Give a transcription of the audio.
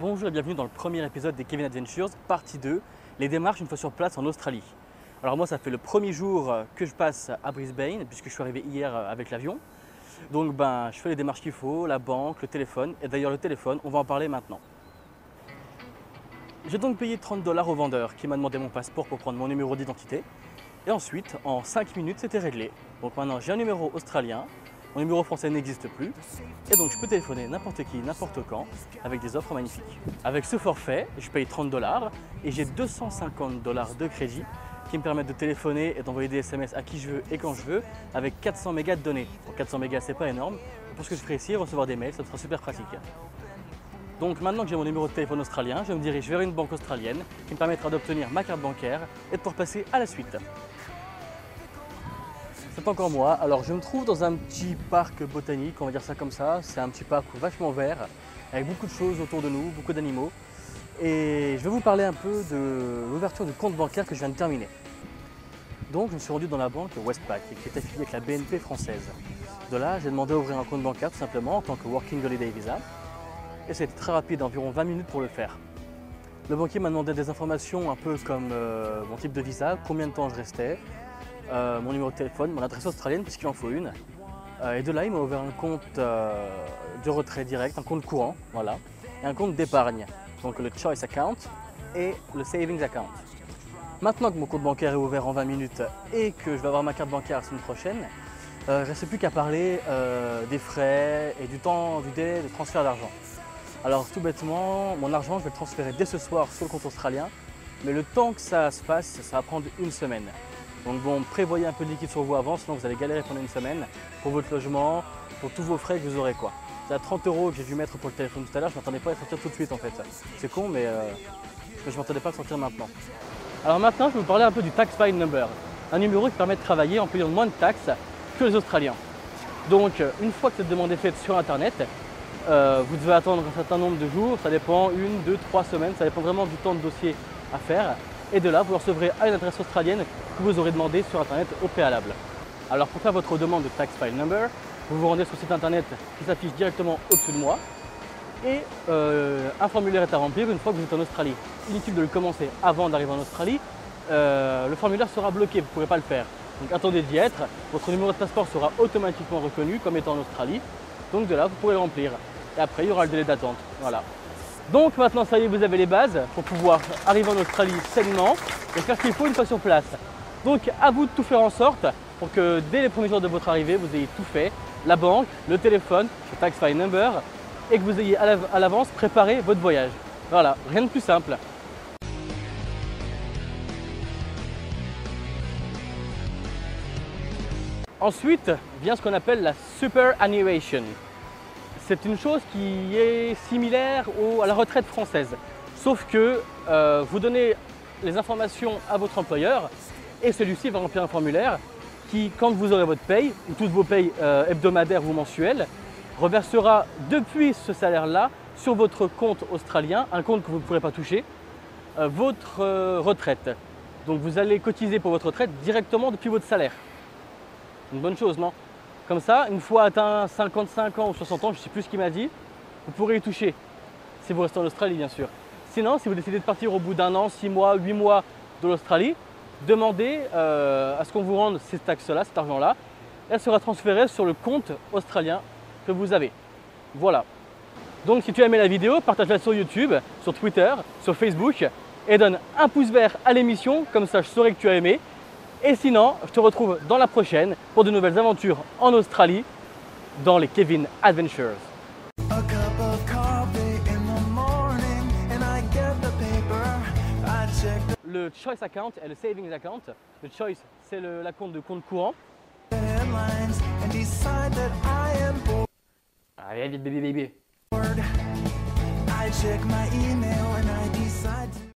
Bonjour et bienvenue dans le premier épisode des Kevin Adventures, partie 2, les démarches une fois sur place en Australie. Alors moi ça fait le premier jour que je passe à Brisbane puisque je suis arrivé hier avec l'avion. Donc je fais les démarches qu'il faut, la banque, le téléphone, et d'ailleurs le téléphone, on va en parler maintenant. J'ai donc payé 30 $ au vendeur qui m'a demandé mon passeport pour prendre mon numéro d'identité. Et ensuite, en 5 minutes, c'était réglé. Donc maintenant j'ai un numéro australien. Mon numéro français n'existe plus et donc je peux téléphoner n'importe qui, n'importe quand avec des offres magnifiques. Avec ce forfait, je paye 30 $ et j'ai 250 $ de crédit qui me permettent de téléphoner et d'envoyer des SMS à qui je veux et quand je veux avec 400 mégas de données. Bon, 400 mégas c'est pas énorme, pour ce que je ferai ici, recevoir des mails, ça sera super pratique. Donc maintenant que j'ai mon numéro de téléphone australien, je me dirige vers une banque australienne qui me permettra d'obtenir ma carte bancaire et de pouvoir passer à la suite. C'est encore moi, alors je me trouve dans un petit parc botanique, on va dire ça comme ça. C'est un petit parc vachement vert, avec beaucoup de choses autour de nous, beaucoup d'animaux. Et je vais vous parler un peu de l'ouverture du compte bancaire que je viens de terminer. Donc je me suis rendu dans la banque Westpac, qui est affiliée avec la BNP française. De là, j'ai demandé à ouvrir un compte bancaire tout simplement en tant que Working Holiday Visa. Et c'était très rapide, environ 20 minutes pour le faire. Le banquier m'a demandé des informations un peu comme mon type de visa, combien de temps je restais, mon numéro de téléphone, mon adresse australienne puisqu'il en faut une. Et de là, il m'a ouvert un compte de retrait direct, un compte courant, voilà, et un compte d'épargne, donc le Choice Account et le Savings Account. Maintenant que mon compte bancaire est ouvert en 20 minutes et que je vais avoir ma carte bancaire la semaine prochaine, il ne reste plus qu'à parler des frais et du délai de transfert d'argent. Alors tout bêtement, mon argent, je vais le transférer dès ce soir sur le compte australien, mais le temps que ça se passe, ça va prendre une semaine. Donc bon, prévoyez un peu de liquide sur vous avant, sinon vous allez galérer pendant une semaine pour votre logement, pour tous vos frais que vous aurez quoi. C'est à 30 € que j'ai dû mettre pour le téléphone tout à l'heure, je ne m'attendais pas à sortir tout de suite en fait. C'est con mais je ne m'attendais pas à sortir maintenant. Alors maintenant, je vais vous parler un peu du Tax File Number, un numéro qui permet de travailler en payant moins de taxes que les Australiens. Donc une fois que cette demande est faite sur internet, vous devez attendre un certain nombre de jours, ça dépend, 1, 2, 3 semaines, ça dépend vraiment du temps de dossier à faire. Et de là, vous recevrez à une adresse australienne que vous aurez demandé sur internet au préalable. Alors pour faire votre demande de Tax File Number, vous vous rendez sur le site internet qui s'affiche directement au-dessus de moi et un formulaire est à remplir une fois que vous êtes en Australie. Inutile de le commencer avant d'arriver en Australie, le formulaire sera bloqué, vous ne pourrez pas le faire. Donc attendez d'y être, votre numéro de passeport sera automatiquement reconnu comme étant en Australie, donc de là vous pourrez le remplir. Et après il y aura le délai d'attente, voilà. Donc maintenant ça y est, vous avez les bases pour pouvoir arriver en Australie sainement et faire ce qu'il faut une fois sur place. Donc à vous de tout faire en sorte pour que dès les premiers jours de votre arrivée, vous ayez tout fait, la banque, le téléphone, le Tax File Number, et que vous ayez à l'avance préparé votre voyage. Voilà, rien de plus simple. Ensuite vient ce qu'on appelle la superannuation. C'est une chose qui est similaire à la retraite française, sauf que vous donnez les informations à votre employeur et celui-ci va remplir un formulaire qui, quand vous aurez votre paye, ou toutes vos payes hebdomadaires ou mensuelles, reversera depuis ce salaire-là sur votre compte australien, un compte que vous ne pourrez pas toucher, votre retraite. Donc vous allez cotiser pour votre retraite directement depuis votre salaire. Une bonne chose, non ? Comme ça, une fois atteint 55 ans ou 60 ans, je ne sais plus ce qu'il m'a dit, vous pourrez y toucher, si vous restez en Australie bien sûr. Sinon, si vous décidez de partir au bout d'un an, 6 mois, 8 mois de l'Australie, demandez à ce qu'on vous rende ces taxes-là, cet argent-là. Elle sera transférée sur le compte australien que vous avez. Voilà. Donc si tu as aimé la vidéo, partage-la sur YouTube, sur Twitter, sur Facebook et donne un pouce vert à l'émission, comme ça je saurai que tu as aimé. Et sinon, je te retrouve dans la prochaine pour de nouvelles aventures en Australie dans les Kevin Adventures. Le Choice Account et le Savings Account. Le Choice, c'est la compte de compte courant. Allez, vite, bébé, bébé.